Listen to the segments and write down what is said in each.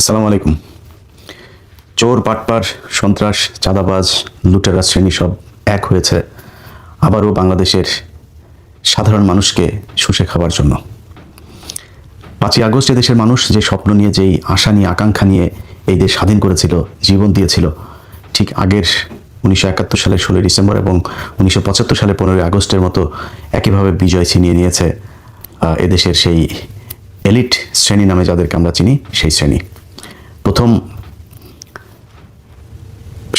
আসসালামু আলাইকুম। চোর, বাটপার, সন্ত্রাস, চাঁদাবাজ, লুটেরা শ্রেণী সব এক হয়েছে আবারও বাংলাদেশের সাধারণ মানুষকে শুষে খাবার জন্য। 5ই আগস্ট দেশের মানুষ যে স্বপ্ন নিয়ে, যেই আশা নিয়ে, আকাঙ্ক্ষা নিয়ে এই দেশ স্বাধীন করেছিল, জীবন দিয়েছিল, ঠিক আগের 1971 সালের 16 ডিসেম্বর এবং 1975 সালের 15 আগস্টের মতো একইভাবে বিজয় ছিনিয়ে নিয়েছে এদেশের সেই এলিট শ্রেণী নামে যাদেরকে আমরা চিনি, সেই শ্রেণী। প্রথম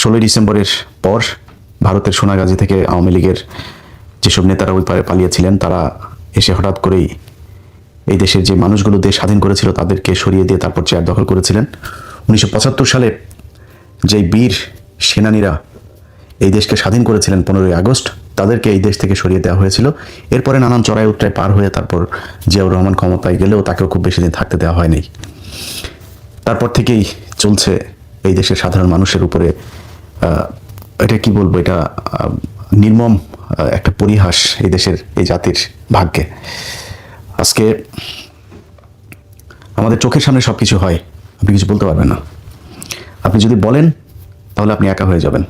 16 ডিসেম্বরের পর ভারতের সোনাগাজী থেকে আওয়ামী লীগের যেসব নেতারা ওই পারে পালিয়েছিলেন, তারা এসে হঠাৎ করেই এই দেশের যে মানুষগুলো দেশ স্বাধীন করেছিল তাদেরকে সরিয়ে দিয়ে তারপর চেয়ার দখল করেছিলেন। 1975 সালে যেই বীর সেনানীরা এই দেশকে স্বাধীন করেছিলেন 15ই আগস্ট, তাদেরকে এই দেশ থেকে সরিয়ে দেওয়া হয়েছিল। এরপরে নানান চড়াই উতরাই পার হয়ে তারপর জিয়াউর রহমান ক্ষমতায় গেলেও তাকেও খুব বেশি দিন থাকতে দেওয়া হয়নি। তারপর থেকেই চলছে এই দেশের সাধারণ মানুষের উপরে, এটা কি বলবো, এটা নির্মম একটা পরিহাস এই দেশের, এই জাতির ভাগ্যে। আজকে আমাদের চোখের সামনে সব কিছু হয়, আপনি কিছু বলতে পারবেন না। আপনি যদি বলেন তাহলে আপনি একা হয়ে যাবেন।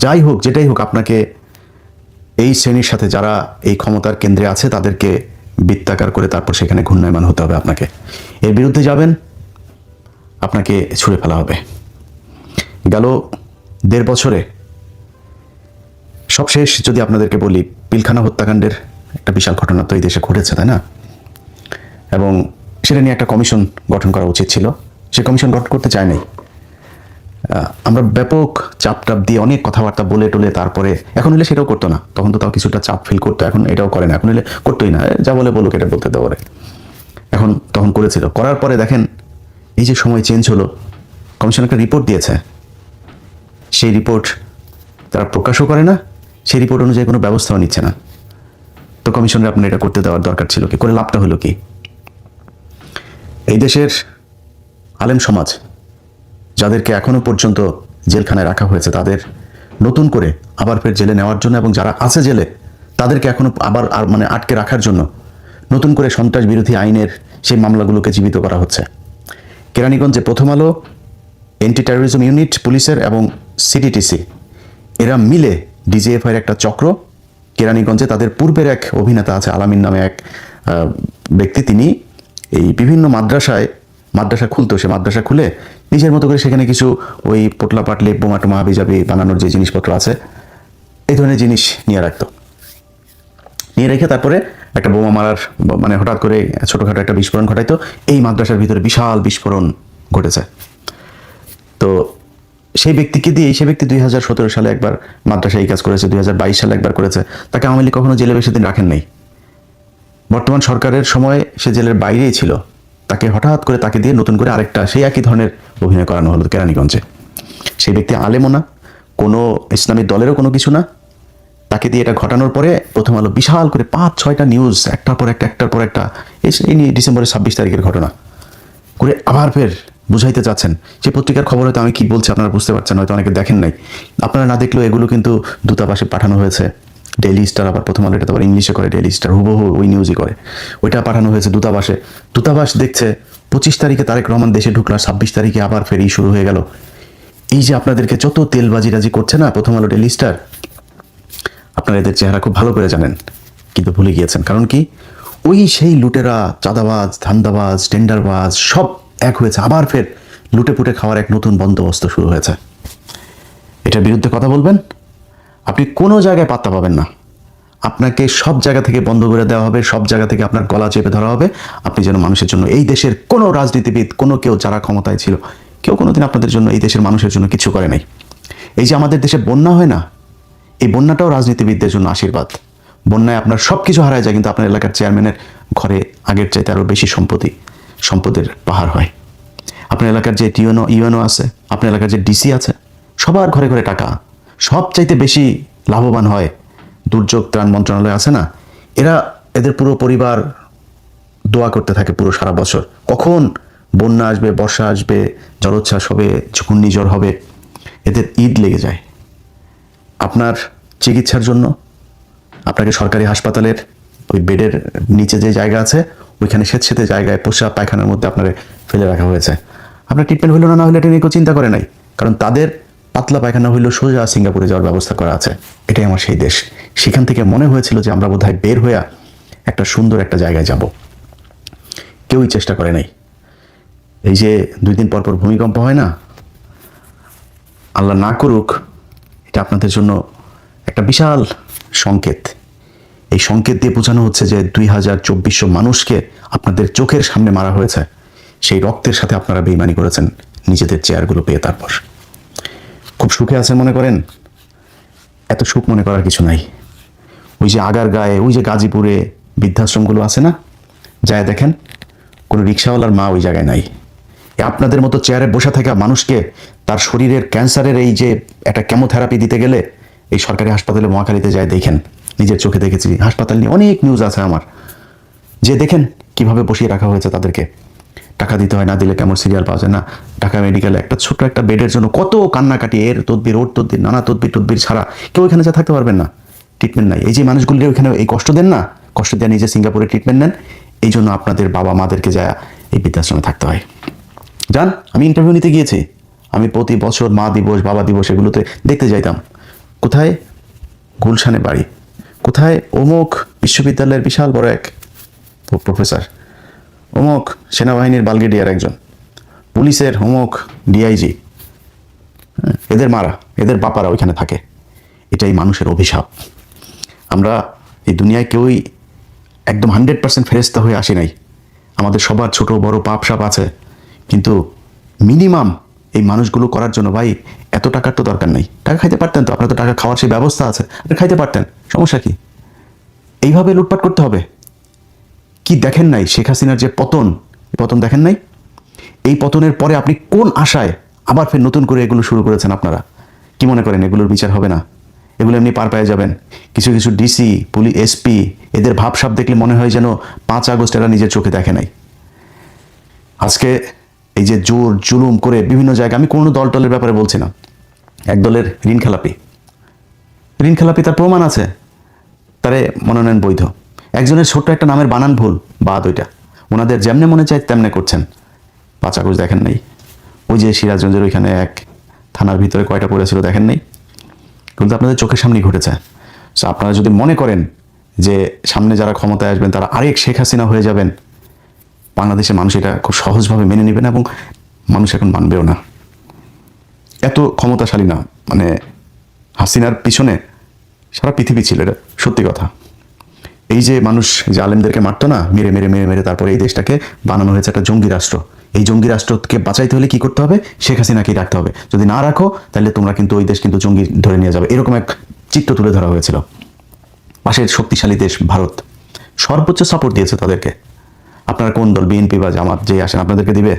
যাই হোক, যেটাই হোক, আপনাকে এই শ্রেণীর সাথে যারা এই ক্ষমতার কেন্দ্রে আছে তাদেরকে বৃত্তাকার করে তারপর সেখানে ঘূর্ণায়মান হতে হবে। আপনাকে এর বিরুদ্ধে যাবেন, আপনাকে ছুঁড়ে ফেলা হবে। গেল 1.5 বছরে সবশেষ যদি আপনাদেরকে বলি, পিলখানা হত্যাকাণ্ডের একটা বিশাল ঘটনা তো এই দেশে ঘটেছে, তাই না? এবং সেটা নিয়ে একটা কমিশন গঠন করা উচিত ছিল। সে কমিশন গঠন করতে চায় নাই। আমরা ব্যাপক চাপ দিয়ে অনেক কথাবার্তা বলে টলে তারপরে, এখন হলে সেটাও করতো না, তখন তো তাও কিছুটা চাপ ফিল করতো, এখন এটাও করে না। এখন হলে করতোই না, যা বলে বলুক, এটা বলতে দেওয়ারে। এখন তখন করেছিল, করার পরে দেখেন এই যে সময় চেঞ্জ হলো, কমিশন একটা রিপোর্ট দিয়েছে, সেই রিপোর্ট তারা প্রকাশও করে না, সেই রিপোর্ট অনুযায়ী কোনো ব্যবস্থাও নিচ্ছে না। তো কমিশনের আপনার এটা করতে দেওয়ার দরকার ছিল কি? করে লাভটা হলো কি? এই দেশের আলেম সমাজ যাদেরকে এখনো পর্যন্ত জেলখানায় রাখা হয়েছে, তাদের নতুন করে আবার ফের জেলে নেওয়ার জন্য, এবং যারা আছে জেলে তাদেরকে এখনো আবার মানে আটকে রাখার জন্য নতুন করে সন্ত্রাস বিরোধী আইনের সেই মামলাগুলোকে জীবিত করা হচ্ছে। কেরানীগঞ্জে প্রথম আলো, অ্যান্টি টেরোরিজম ইউনিট পুলিশের এবং সিটিটিসি এরা মিলে ডিজিএফআই একটা চক্র কেরানীগঞ্জে, তাদের পূর্বের এক অভিনেতা আছে আলামিন নামে এক ব্যক্তি, তিনি এই বিভিন্ন মাদ্রাসা খুলতো, সে মাদ্রাসা খুলে নিজের মতো করে সেখানে কিছু ওই পোটলা পাটলি, বোমা টোমা হাবিজাবি বানানোর যে জিনিসপত্র আছে, এই ধরনের জিনিস নিয়ে রাখতো। নিয়ে রেখে তারপরে একটা বোমা মারার, মানে হঠাৎ করে ছোটোখাটো একটা বিস্ফোরণ ঘটাইতো। এই মাদ্রাসার ভিতরে বিশাল বিস্ফোরণ ঘটেছে। তো সেই ব্যক্তিকে দিয়ে, সেই ব্যক্তি 2017 সালে একবার মাদ্রাসায় এই কাজ করেছে, 2022 সালে একবার করেছে। তাকে আওয়ামী লীগ কখনো জেলে বেশি দিন রাখেন নাই। বর্তমান সরকারের সময় সে জেলের বাইরেই ছিল, তাকে হঠাৎ করে তাকে দিয়ে নতুন করে আরেকটা সেই একই ধরনের অভিনয় করানো হলো কেরানীগঞ্জে। সেই ব্যক্তি আলেমও না, কোনো ইসলামিক দলেরও কোনো কিছু না। তাকে দিয়ে এটা ঘটানোর পরে প্রথম আলো বিশাল করে 5-6টা নিউজ একটার পর একটা এই নিয়ে ডিসেম্বরের 26 তারিখের ঘটনা করে আবার ফের বুঝাইতে চাচ্ছেন। যে পত্রিকার খবর হয়তো আমি কি বলছি আপনারা বুঝতে পারছেন, হয়তো অনেকে দেখেন নাই। আপনারা না দেখলেও এগুলো কিন্তু দূতাবাসে পাঠানো হয়েছে। ডেইলি স্টার, আবার প্রথম আলো এটা তো আবার ইংলিশে করে, ডেইলি স্টার হুবহু ওই নিউজই করে, ওইটা পাঠানো হয়েছে দূতাবাসে। দূতাবাস দেখছে 25 তারিখে তারেক রহমান দেশে ঢুকলো, 26 তারিখে আবার ফের শুরু হয়ে গেল। এই যে আপনাদেরকে যত তেলবাজিরাজি করছে না প্রথম আলো, ডেইলি স্টার, আপনারা এদের চেহারা খুব ভালো করে জানেন, কিন্তু ভুলে গিয়েছেন। কারণ কি? ওই সেই লুটেরা, চাঁদাবাজ, ধান্দাবাজ, টেন্ডারবাজ সব এক হয়েছে, আবার ফের লুটে পুটে খাওয়ার এক নতুন বন্দোবস্ত শুরু হয়েছে। এটার বিরুদ্ধে কথা বলবেন, আপনি কোনো জায়গায় পাত্তা পাবেন না। আপনাকে সব জায়গা থেকে বন্ধ করে দেওয়া হবে, সব জায়গা থেকে আপনার গলা চেপে ধরা হবে। আপনি যেন মানুষের জন্য, এই দেশের কোনো রাজনীতিবিদ, কোনো কেউ যারা ক্ষমতায় ছিল, কেউ কোনোদিন আপনাদের জন্য, এই দেশের মানুষের জন্য কিছু করে নাই। এই যে আমাদের দেশে বন্যা হয় না, এই বন্যাটাও রাজনীতিবিদদের জন্য আশীর্বাদ। বন্যায় আপনার সব কিছু হারায় যায়, কিন্তু আপনার এলাকার চেয়ারম্যানের ঘরে আগের চাইতে আরও বেশি সম্পদের পাহাড় হয়। আপনার এলাকার যে ইউএনও আছে, আপনার এলাকার যে ডিসি আছে, সবার ঘরে ঘরে টাকা। সবচাইতে বেশি লাভবান হয় দুর্যোগ ত্রাণ মন্ত্রণালয় আছে না, এদের পুরো পরিবার দোয়া করতে থাকে পুরো সারা বছর, কখন বন্যা আসবে, বর্ষা আসবে, জলোচ্ছ্বাস হবে, ঘূর্ণিঝড় হবে, এদের ঈদ লেগে যায়। আপনার চিকিৎসার জন্য আপনাকে সরকারি হাসপাতালের ওই বেডের নিচে যে জায়গা আছে, ওইখানে স্বেচ্ছেতে জায়গায় প্রস্রাব পায়খানার মধ্যে আপনার ফেলে রাখা হয়েছে। আপনার ট্রিটমেন্ট হইলো না হলে এটা নিয়ে কেউ চিন্তা করে নাই, কারণ তাদের পাতলা পায়খানা হইলো সোজা সিঙ্গাপুরে যাওয়ার ব্যবস্থা করা আছে। এটাই আমার সেই দেশ। সেখান থেকে মনে হয়েছিল যে আমরা বোধহয় বের হইয়া একটা সুন্দর একটা জায়গায় যাব, কেউই চেষ্টা করে নাই। এই যে 2 দিন পর পর ভূমিকম্প হয় না, আল্লাহ না করুক, এটা আপনাদের জন্য একটা বিশাল সংকেত। এই সংকেত দিয়ে বোঝানো হচ্ছে যে 2200 মানুষকে আপনাদের চোখের সামনে মারা হয়েছে, সেই রক্তের সাথে আপনারা বেইমানি করেছেন নিজেদের চেয়ারগুলো পেয়ে। তারপর খুব সুখে আছেন মনে করেন, এত সুখ মনে করার কিছু নাই। ওই যে আগার গায়ে, ওই যে গাজীপুরে বৃদ্ধাশ্রমগুলো আছে না, যায় দেখেন, কোনো রিক্সাওয়ালার মা ওই জায়গায় নাই। আপনাদের মতো চেয়ারে বসে থাকা মানুষকে তার শরীরের ক্যান্সারের এই যে একটা কেমোথেরাপি দিতে গেলে এই সরকারি হাসপাতালে মহাখালীতে যায় দেখেন, নিজের চোখে দেখেছি। হাসপাতাল নিয়ে অনেক নিউজ আছে আমার, যে দেখেন কিভাবে বসিয়ে রাখা হয়েছে তাদেরকে। টাকা দিতে হয়, না দিলে কেমন সিরিয়াল পাওয়া যায় না। ঢাকা মেডিকেলে একটা ছোট্ট একটা বেডের জন্য কত কান্নাকাটি, এর তদবির ওর তদবির, নানা তদবির ছাড়া কেউ এখানে যা থাকতে পারবেন না, ট্রিটমেন্ট নাই। এই যে মানুষগুলি ওইখানে এই কষ্ট দেন না, কষ্ট দেওয়া নিজে সিঙ্গাপুরে ট্রিটমেন্ট নেন, এই জন্য আপনাদের বাবা মাদেরকে যায় এই বৃদ্ধাশ্রমে থাকতে হয়। যান, আমি ইন্টারভিউ নিতে গিয়েছি, আমি প্রতি বছর মা দিবস বাবা দিবস এগুলোতে দেখতে যাইতাম। কোথায় গুলশানে বাড়ি, কোথায় অমুক বিশ্ববিদ্যালয়ের বিশাল বড় এক প্রফেসর, অমুক সেনাবাহিনীর ব্রিগেডিয়ার একজন, পুলিশের অমুক ডিআইজি, এদের মারা, এদের বাপারা ওইখানে থাকে। এটাই মানুষের অভিশাপ। আমরা এই দুনিয়ায় কেউই একদম 100% ফেরেশতা হয়ে আসি নাই। আমাদের সবার ছোট বড় পাপ সাপ আছে, কিন্তু মিনিমাম এই মানুষগুলো করার জন্য ভাই এত টাকার তো দরকার নেই। টাকা খাইতে পারতেন তো, আপনার তো টাকা খাওয়ার সেই ব্যবস্থা আছে, আপনি খাইতে পারতেন, সমস্যা কি? এইভাবে লুটপাট করতে হবে? কি দেখেন নাই শেখ হাসিনার যে পতন, পতন দেখেন নাই? এই পতনের পরে আপনি কোন আশায় আবার ফের নতুন করে এগুলো শুরু করেছেন? আপনারা কি মনে করেন এগুলোর বিচার হবে না? এগুলো এমনি পার পেয়ে যাবেন? কিছু কিছু ডিসি, পুলিশ, এসপি, এদের ভাবসাব দেখলে মনে হয় যেন 5 আগস্ট এরা নিজের চোখে দেখে নাই। আজকে এই যে জোর জুলুম করে বিভিন্ন জায়গায়, আমি কোনো দলের ব্যাপারে বলছি না, এক দলের ঋণ খেলাপি তার প্রমাণ আছে, তারে মনোনয়ন বৈধ। একজনের ছোট্ট একটা নামের বানান ভুল, বাদ, ওইটা ওনাদের যেমনে মনে চায় তেমনে করছেন। 5 আগস্ট দেখেন নাই? ওই যে সিরাজগঞ্জের ওইখানে এক থানার ভিতরে কয়টা পড়েছিল দেখেন নাই? কিন্তু আপনাদের চোখের সামনেই ঘটেছে। সো আপনারা যদি মনে করেন যে সামনে যারা ক্ষমতায় আসবেন তারা আরেক শেখ হাসিনা হয়ে যাবেন, বাংলাদেশের মানুষ এটা খুব সহজভাবে মেনে নেবে না, এবং মানুষ এখন মানবেও না। এত ক্ষমতাশালী না, মানে হাসিনার পিছনে সারা পৃথিবী ছিল, এটা সত্যি কথা। এই যে মানুষ যে আলেমদেরকে মারতো না, মেরে মেরে মেরে মেরে তারপরে এই দেশটাকে বানানো হয়েছে একটা জঙ্গি রাষ্ট্র। এই জঙ্গি রাষ্ট্রকে বাঁচাইতে হলে কি করতে হবে? শেখ হাসিনাকেই রাখতে হবে। যদি না রাখো তাহলে তোমরা কিন্তু ওই দেশ কিন্তু জঙ্গি ধরে নিয়ে যাবে, এরকম এক চিত্র তুলে ধরা হয়েছিল। পাশের শক্তিশালী দেশ ভারত সর্বোচ্চ সাপোর্ট দিয়েছে তাদেরকে। আপনারা কোন দল, বিএনপি বা জামাত, যে আসেন আপনাদেরকে দিবে?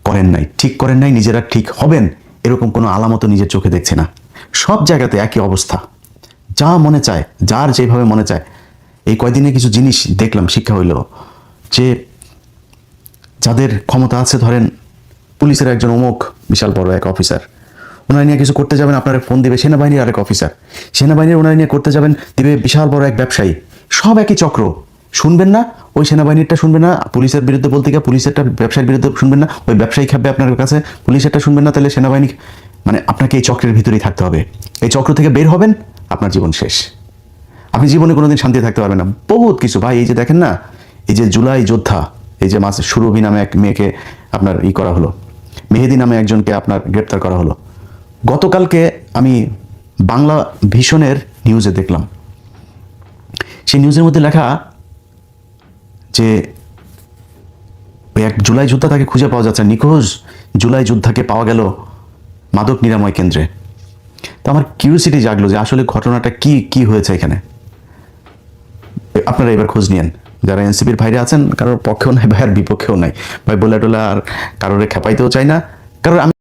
করেন নাই, ঠিক করেন নাই। নিজেরা ঠিক হবেন এরকম কোনো আলামত নিজের চোখে দেখছে না। সব জায়গাতে একই অবস্থা, যা মনে চায়, যার যেভাবে মনে চায়। এই কয়দিনে কিছু জিনিস দেখলাম, শিক্ষা হইল যে যাদের ক্ষমতা আছে, ধরেন পুলিশের একজন অমুক বিশাল বড় এক অফিসার, ওনারা নিয়ে কিছু করতে যাবেন, আপনারা ফোন দিবে সেনাবাহিনীর আরেক অফিসার, সেনাবাহিনীর ওনারা নিয়ে করতে যাবেন, দিবে বিশাল বড় এক ব্যবসায়ী। সব একই চক্র। শুনবেন না, ওই সেনাবাহিনীরটা শুনবেন না, পুলিশের বিরুদ্ধে বলতে গিয়ে পুলিশেরটা, ব্যবসায়ীর বিরুদ্ধে শুনবেন না, ওই ব্যবসায়ী খাবে আপনার কাছে, পুলিশেরটা শুনবেন না, তাহলে সেনাবাহিনী। মানে আপনাকে এই চক্রের ভিতরেই থাকতে হবে। এই চক্র থেকে বের হবেন, আপনার জীবন শেষ। আপনি জীবনে কোনোদিন শান্তি থাকতে পারবেন না। বহুত কিছু ভাই, এই যে দেখেন না, এই যে জুলাই যোদ্ধা, এই যে সুরভি নামে এক মেয়েকে আপনার করা হলো, মেহেদি নামে একজনকে আপনার গ্রেপ্তার করা হলো। গতকালকে আমি বাংলা ভিশনের নিউজে দেখলাম, সেই নিউজের মধ্যে লেখা যে ওই এক জুলাই যোদ্ধা, তাকে খুঁজে পাওয়া যাচ্ছে, নিখোঁজ জুলাই যোদ্ধাকে পাওয়া গেল মাদক নিরাময় কেন্দ্রে। তো আমার কিউরিওসিটি জাগলো যে আসলে ঘটনাটা কি হয়েছে এখানে। আপনারা এবার খোঁজ নিয়েন, যারা এনসিপির ভাইরা আছেন, কারোর পক্ষেও নাই, ভাইয়ের বিপক্ষেও নাই, ভাই বলে টোলা আর কারোরে খেপাইতেও চাই না, কারোর আমি